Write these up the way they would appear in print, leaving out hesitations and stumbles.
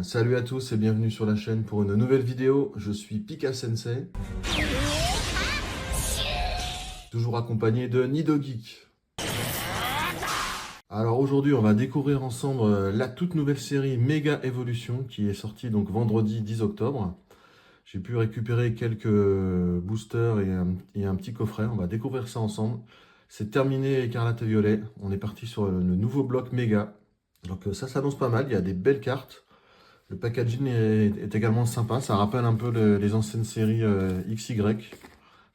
Salut à tous et bienvenue sur la chaîne pour une nouvelle vidéo. Je suis Pika Sensei, toujours accompagné de Nidogeek. Alors aujourd'hui, on va découvrir ensemble la toute nouvelle série Mega Evolution qui est sortie donc vendredi 10 octobre. J'ai pu récupérer quelques boosters et un petit coffret. On va découvrir ça ensemble. C'est terminé Écarlate et Violet. On est parti sur le nouveau bloc Mega. Donc ça s'annonce pas mal. Il y a des belles cartes. Le packaging est également sympa, ça rappelle un peu les anciennes séries XY,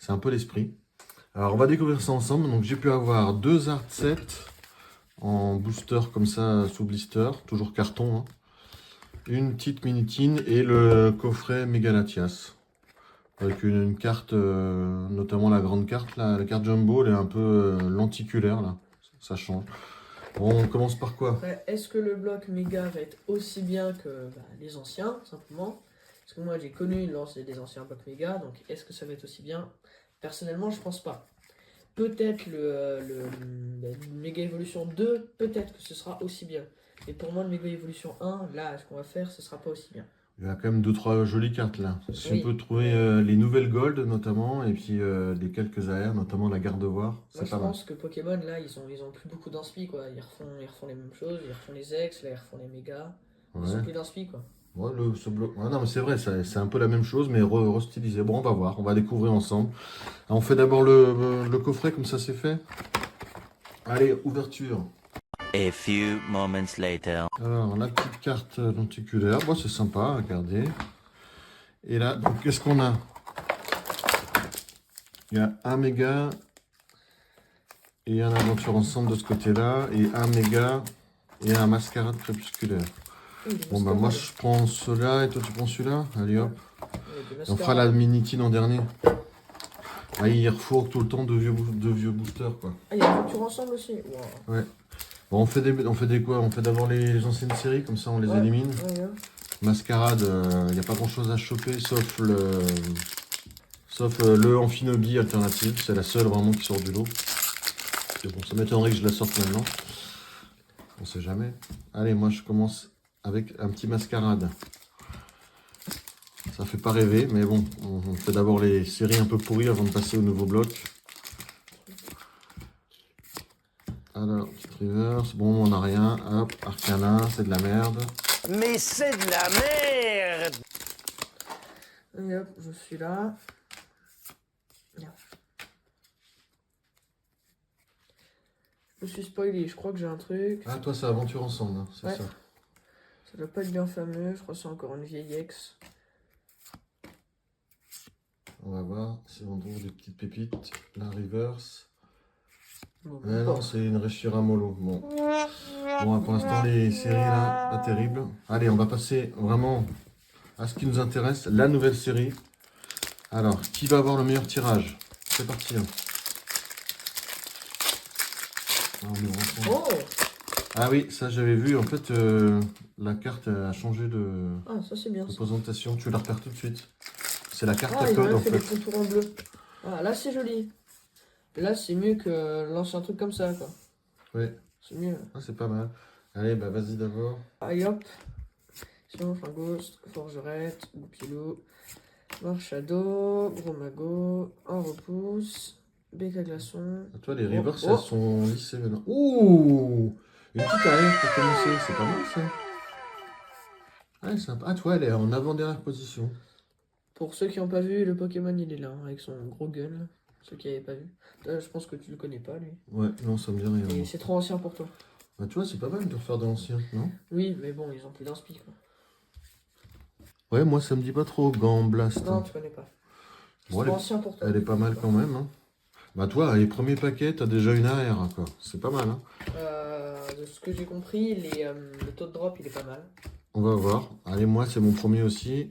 c'est un peu l'esprit. Alors on va découvrir ça ensemble, donc j'ai pu avoir deux art sets en booster comme ça sous blister, toujours carton, hein. Une petite minitine et le coffret Megalatias. Avec une carte, notamment la grande carte, là, la carte Jumbo, elle est un peu lenticulaire là, ça change. Bon, on commence par quoi? Après, est-ce que le bloc méga va être aussi bien que les anciens, simplement? Parce que moi, j'ai connu des anciens blocs méga, donc est-ce que ça va être aussi bien? Personnellement, je pense pas. Peut-être le Mega Evolution 2, peut-être que ce sera aussi bien. Et pour moi, le Mega Evolution 1, là, ce qu'on va faire, ce sera pas aussi bien. Il y a quand même 2-3 jolies cartes là. Si Oui. on peut trouver les nouvelles Gold notamment, et puis les quelques AR, notamment la Gardevoir, Moi, c'est je pas mal. pense que Pokémon, là, ils ont plus beaucoup d'inspi, quoi. Ils refont les mêmes choses, ils refont les X, là, ils refont les méga. Ils Ouais. ont plus d'inspi, quoi. Ouais, ce bloc. Ouais, non, mais c'est vrai, c'est un peu la même chose, mais restylisé. Bon, on va voir, on va découvrir ensemble. Alors, on fait d'abord le coffret, comme ça c'est fait. Allez, ouverture. A few moments later. Alors, la petite carte lenticulaire, bon, c'est sympa, regardez. Et là, donc, qu'est-ce qu'on a? Il y a un méga et un aventure ensemble de ce côté-là, et un méga et un mascarade crépusculaire. Bon, bah, moi je prends cela et toi tu prends celui-là. Allez hop. Et on fera la minitine en dernier. Ah, il refourgue tout le temps de vieux boosters, quoi. Ah, il y a une voiture ensemble aussi. Wow. Ouais. Bon, on fait des quoi? On fait d'abord les anciennes séries, comme ça on les élimine. Ouais. Mascarade, il n'y a pas grand chose à choper sauf le Amphinobie alternative. C'est la seule vraiment qui sort du lot. Et bon, ça m'étonnerait que je la sorte maintenant. On sait jamais. Allez, moi je commence avec un petit mascarade. Ça fait pas rêver, mais bon, on fait d'abord les séries un peu pourries avant de passer au nouveau bloc. Alors, petite reverse, bon, on n'a rien. Hop, Arcana, c'est de la merde. Mais c'est de la merde! Et hop, je suis là. Bien. Je me suis spoilé, je crois que j'ai un truc. Ah, toi, c'est Aventure Ensemble, hein, c'est Ouais. ça. Ça doit pas être bien fameux, je crois que c'est encore une vieille ex. On va voir si on trouve des petites pépites. La reverse. Bon, Ah non, c'est une Reshiramolo. Bon, pour l'instant, les séries là, pas terribles. Allez, on va passer vraiment à ce qui nous intéresse, la nouvelle série. Alors, qui va avoir le meilleur tirage? C'est parti. Hein. Oh! Ah oui, ça j'avais vu. En fait, la carte a changé de Ah, ça c'est bien ça. présentation. Tu la repères tout de suite. C'est la carte Ah, à il code m'a en fait des fait. contours en bleu. Ah, là c'est joli. Là c'est mieux que l'ancien truc comme ça, quoi. Ouais, C'est mieux. ah, c'est pas mal. Allez, bah vas-y d'abord. Allez hop. Sinon, Ghost, Forgerette, Goupilou, Marchado, Gros Mago, Un Repousse, Béca Glaçon. Toi, les rivers, Oh. elles sont lissées maintenant. Ouh! Une petite arrière pour commencer, c'est pas mal ça. Ouais, sympa. Ah, toi, elle est en avant-dernière position. Pour ceux qui n'ont pas vu, le Pokémon il est là, hein, avec son gros gun. Là. Ceux qui n'avaient pas vu. Je pense que tu le connais pas lui. Ouais, non, ça me dit rien. Et moi. c'est trop ancien pour toi. Bah, tu vois, c'est pas mal de refaire de l'ancien, non? Oui, mais bon, ils ont plus d'inspi quoi. Ouais, moi, ça me dit pas trop, Gamblast. Non, tu connais pas. C'est Bon, trop ancien pour toi. elle est pas mal quand même. Hein. Bah, toi, les premiers paquets, t'as déjà une arrière, quoi. C'est pas mal, hein. De ce que j'ai compris, le taux de drop il est pas mal. On va voir. Allez, moi, c'est mon premier aussi.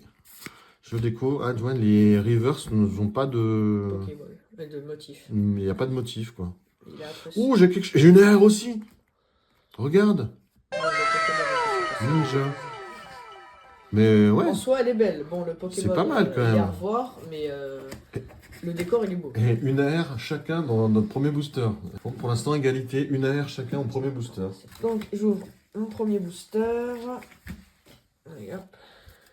Je déco. Ah, tu vois, les rivers n'ont pas de... Pokéball, mais de motif. Il n'y a pas de motif, quoi. Il est apprécié. Ouh, j'ai une AR aussi. Regarde. Ouais, le Pokémon, Ninja. Mais ouais, En soi, elle est belle. Bon, le Pokémon, c'est pas mal quand il est même. à revoir, mais le décor, il est beau. Et une AR chacun dans notre premier booster. Bon, pour l'instant, égalité, une AR chacun au premier booster. Donc, j'ouvre mon premier booster. Allez, hop.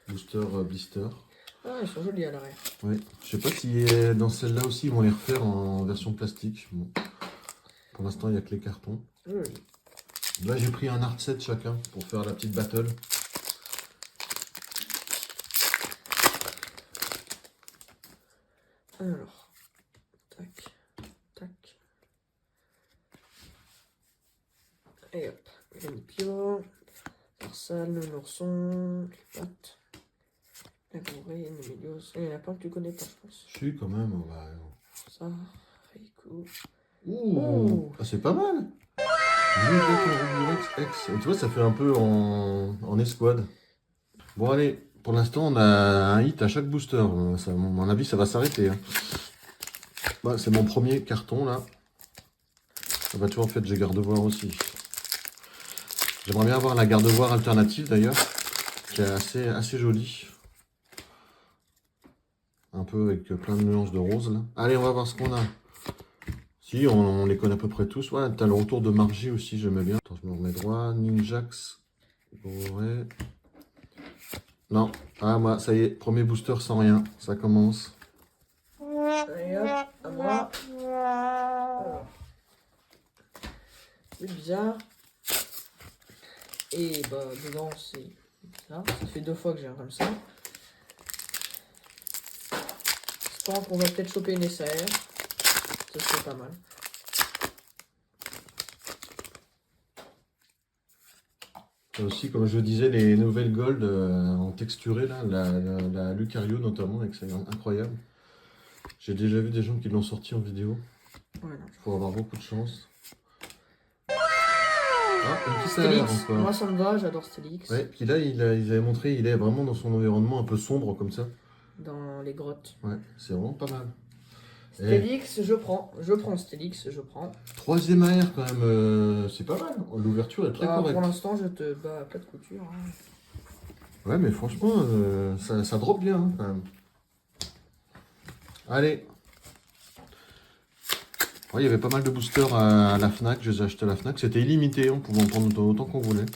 Booster blister. Ah, ils sont jolis à l'arrière. Ouais. Je sais pas si dans celle-là aussi, ils vont les refaire en version plastique. Bon. Pour l'instant, il n'y a que les cartons. Joli. Là, j'ai pris un art set chacun pour faire la petite battle. Alors, tac, tac. Et hop, Pio, Arsal, le l'ourson, les pattes, la gorée, Némélios. Il y en a plein que tu connais pas, je pense. Je suis quand même. Bah, Ça, Raikou. ouh, Ouh. ah, c'est pas mal. X. Tu vois, ça fait un peu en escouade. Bon, allez, pour l'instant, on a un hit à chaque booster. Ça, à mon avis, ça va s'arrêter. Hein. Bah, c'est mon premier carton là. Ah bah, tu vois, en fait, j'ai garde-voir aussi. J'aimerais bien avoir la garde-voir alternative d'ailleurs, qui est assez jolie. Un peu avec plein de nuances de rose là. Allez, on va voir ce qu'on a. Si, on les connaît à peu près tous. Ouais, t'as le retour de Margie aussi, j'aimais bien. Attends, je me remets droit. Ninjax. Ouais. Non. Ah, moi, ça y est, premier booster sans rien. Ça commence. Allez hop, à moi. Alors. C'est bizarre. Et bah, dedans, c'est ça. Ça fait 2 fois que j'ai un comme ça. Je pense qu'on va peut-être choper une SAR. Ça serait pas mal. Et aussi, comme je disais, les nouvelles gold en texturé, là, la Lucario notamment, avec ça, incroyable. J'ai déjà vu des gens qui l'ont sorti en vidéo. Voilà. Il faut avoir beaucoup de chance. Ah, une petite AR Stélix, encore. moi ça me va, j'adore Stélix. Ouais, puis là, ils avaient montré, il est vraiment dans son environnement un peu sombre comme ça. Dans les grottes. Ouais, c'est vraiment pas mal. Stélix, je prends Stélix, je prends. Troisième AR quand même, c'est pas mal. L'ouverture est très Pour correcte. l'instant, je te bats à plat de couture. Hein. Ouais, mais franchement, ça drop bien hein, quand même. Allez. Ouais, il y avait pas mal de boosters à la Fnac, je les ai achetés à la Fnac. C'était illimité, on pouvait en prendre autant qu'on voulait.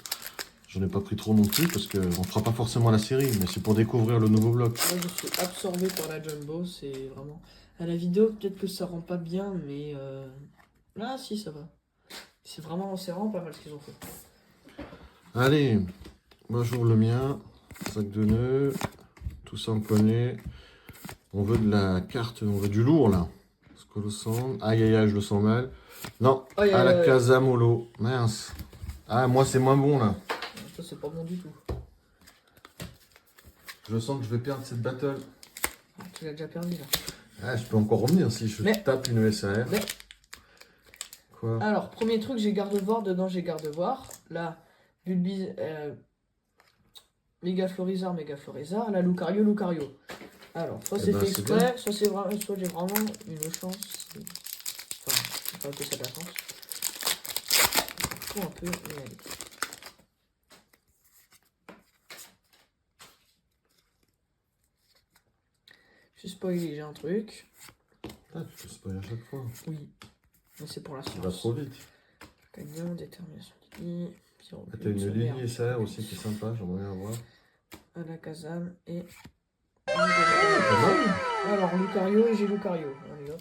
J'en ai pas pris trop non plus parce qu'on fera pas forcément la série, mais c'est pour découvrir le nouveau bloc. Moi, je suis absorbé par la Jumbo, c'est vraiment... À la vidéo, peut-être que ça rend pas bien, mais... Là, si, ça va. C'est vraiment pas mal ce qu'ils ont fait. Allez, moi j'ouvre le mien. Sac de nœuds, tout ça on connaît. On veut de la carte, on veut du lourd là. Scolossand. Aïe aïe aïe, je le sens mal. Non, Aïe, à aïe, la aïe. Casamolo. Mince. Ah, moi c'est moins bon là. Ça, c'est pas bon du tout. Je sens que je vais perdre cette battle. Ah, tu l'as déjà perdu, là. Ah, je peux encore revenir si je tape une SAR. Mais... Quoi? Alors, premier truc, j'ai garde-voir. Dedans, j'ai garde-voir. Là, Bulbis... Méga Florizard. Là, Lucario. Alors, soit Eh c'est ben, fait c'est exprès, soit j'ai vraiment une chance. Enfin, c'est pas que ça de la chance. Faut un peu, mais allez. Je suis spoilé, j'ai un truc. Ah, tu fais spoiler à chaque fois. Oui, mais c'est pour la Ça va science. trop vite. Gagnant, détermination Lily. Ah, t'as une Lily SAR aussi qui est sympa, j'aimerais bien voir. À la Kazam et... Pas mal. Alors, Lucario et j'ai Lucario. Allez hop.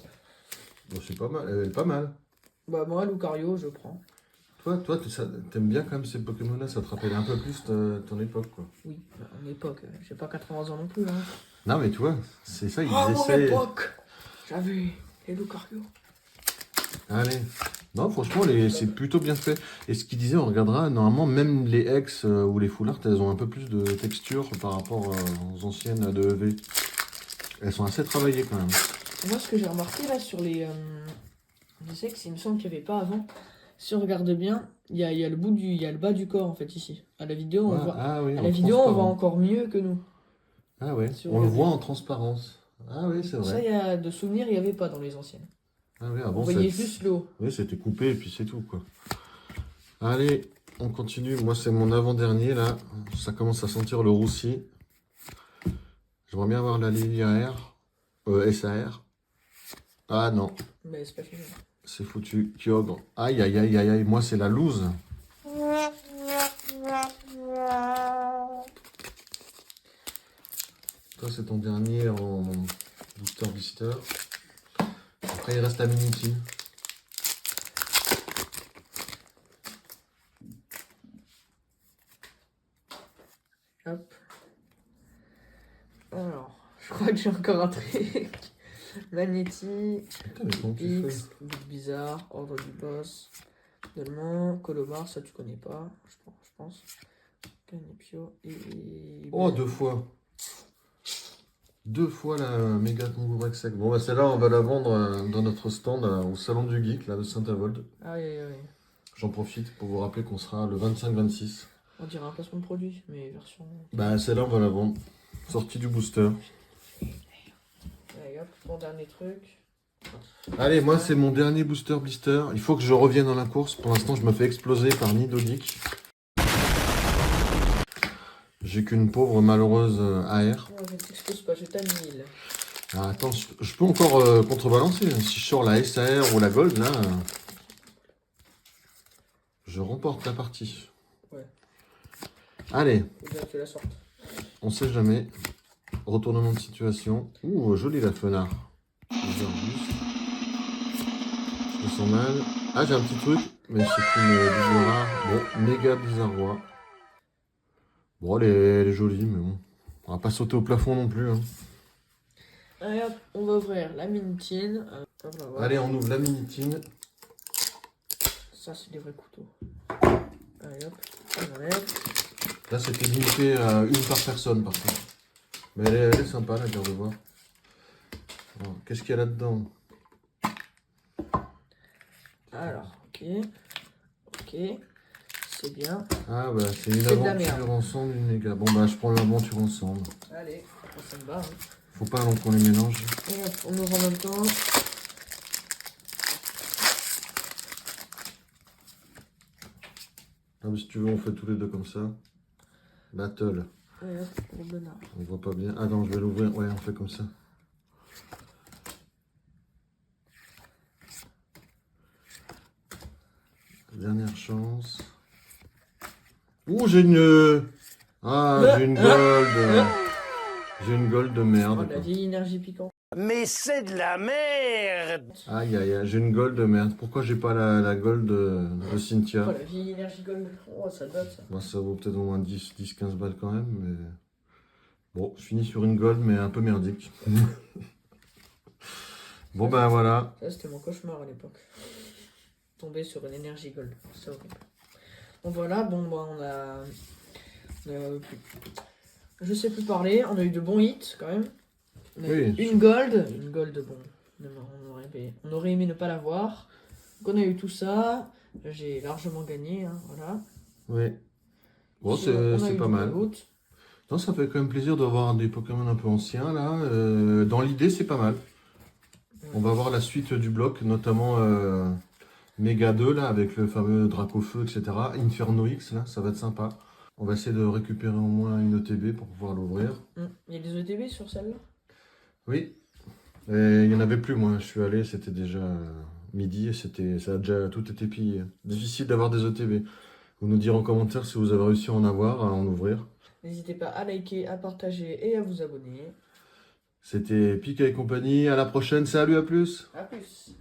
Bon, c'est pas mal, elle est pas mal. Bah, moi, Lucario, je prends. Toi, t'aimes bien quand même ces Pokémon-là, ça te rappelle un peu plus ton époque, quoi. Oui, bah, en époque, j'ai pas 80 ans non plus. Hein. Non, mais tu vois, c'est ça, ils Oh, mon essaient. époque! J'avais les Lucario. Allez. Non, franchement, c'est plutôt bien fait. Et ce qu'il disait, on regardera, normalement, même les X ou les Full Art, elles ont un peu plus de texture par rapport aux anciennes de EV. Elles sont assez travaillées quand même. Moi, ce que j'ai remarqué là sur les X, il me semble qu'il n'y avait pas avant. Si on regarde bien, il y a le bas du corps en fait ici. À la vidéo, on voit. Ah oui, À en la vidéo, on voit transparent. encore mieux que nous. Ah ouais, Si on le regarde voit bien. en transparence. Ah oui, c'est Ça, vrai. il y a de souvenirs, il n'y avait pas dans les anciennes. Ah oui, Vous avant, voyez ça- juste le haut. Oui, c'était coupé et puis c'est tout, quoi. Allez, on continue. Moi, c'est mon avant-dernier, là. Ça commence à sentir le roussi. J'aimerais bien avoir la Lily AR. SAR. Ah non, Mais c'est pas fini. c'est foutu. Kyogre. Aïe, aïe, aïe, aïe, aïe. Moi, c'est la loose. Toi, c'est ton dernier en booster blister. Après, il reste la Minitine. Hop. Alors, je crois que j'ai encore un truc. Magnéti, Putain, mais comment tu X, fais? Big Bizarre, Ordre du Boss, Dolman, Colomar, ça tu connais pas, je pense. Canipio et... Oh, 2 fois. 2 fois la méga Kangourex sec. Bon, bah celle-là, on va la vendre dans notre stand au Salon du Geek, là, de Saint-Avold. Aïe aïe aïe. J'en profite pour vous rappeler qu'on sera le 25-26. On dirait un placement de produit, mais version... Bah, celle-là, on va la vendre. Sortie du booster. Allez hop, mon dernier truc. Allez, moi, c'est mon dernier booster blister. Il faut que je revienne dans la course. Pour l'instant, je me fais exploser par Nidodik. J'ai qu'une pauvre malheureuse AR. Non, je ne t'expose pas, je t'annule. Ah, attends, je peux encore contrebalancer. Si je sors la SAR ou la Gold, là, je remporte la partie. Ouais. Allez, Faut bien que tu la sortes. on sait jamais. Retournement de situation. Ouh, joli la fenard. Je me sens mal. Ah, j'ai un petit truc, mais c'est une double rare. Bon, méga bizarrois. Bon, elle est jolie, mais bon. On va pas sauter au plafond non plus. Hein. Allez hop, on va ouvrir la Minitine. Hop, on va voir. Allez, on ouvre la Minitine. Ça, c'est des vrais couteaux. Allez hop, on enlève. Là, c'était limité à une par personne, par contre. Mais elle est sympa, la garde de voir. Alors, qu'est-ce qu'il y a là-dedans? Alors, ok. Ok. C'est bien. Ah, bah, c'est une C'est de la aventure merde. ensemble, une méga. Bon, bah, je prends l'aventure ensemble. Allez, après ça me barre. Hein. Faut pas alors qu'on les mélange. Et hop, on ouvre en même temps. Ah, mais si tu veux, on fait tous les deux comme ça. Battle. Et hop, gros bonheur. On voit pas bien. Ah non, je vais l'ouvrir. Ouais, on fait comme ça. Dernière chance. Ouh, j'ai une... Ah, j'ai une gold. J'ai une gold de Oh, merde. la quoi. vieille énergie piquante. Mais c'est de la merde! Aïe, aïe, aïe. J'ai une gold de merde. Pourquoi j'ai pas la gold de Cynthia? Oh, la vieille énergie gold. Oh, ça date ça. Bah, ça vaut peut-être au moins 10-15 balles quand même. Mais... Bon, je finis sur une gold, mais un peu merdique. Bon, ben voilà. Ça, c'était mon cauchemar à l'époque. Tomber sur une énergie gold. C'est horrible. Bon, voilà. Bon, bah, on a je sais plus parler. On a eu de bons hits quand même. On a eu Oui. une gold. Une gold, bon. On aurait aimé ne pas l'avoir. Donc, on a eu tout ça. J'ai largement gagné. Hein, voilà. Oui. Bon, Sinon, on a c'est eu pas du mal. reboot. Non, ça fait quand même plaisir d'avoir des Pokémon un peu anciens, là. Dans l'idée, c'est pas mal. On va voir la suite du bloc, notamment Mega 2, là, avec le fameux Dracofeu, etc. Inferno X, là, ça va être sympa. On va essayer de récupérer au moins une ETB pour pouvoir l'ouvrir. Il y a des ETB sur celle-là? Oui. Et il n'y en avait plus, moi. Je suis allé, c'était déjà midi, et ça a déjà tout été pillé. Difficile d'avoir des ETB. Vous nous direz en commentaire si vous avez réussi à en avoir, à en ouvrir. N'hésitez pas à liker, à partager et à vous abonner. C'était Pika et compagnie. À la prochaine. Salut, à plus. A plus.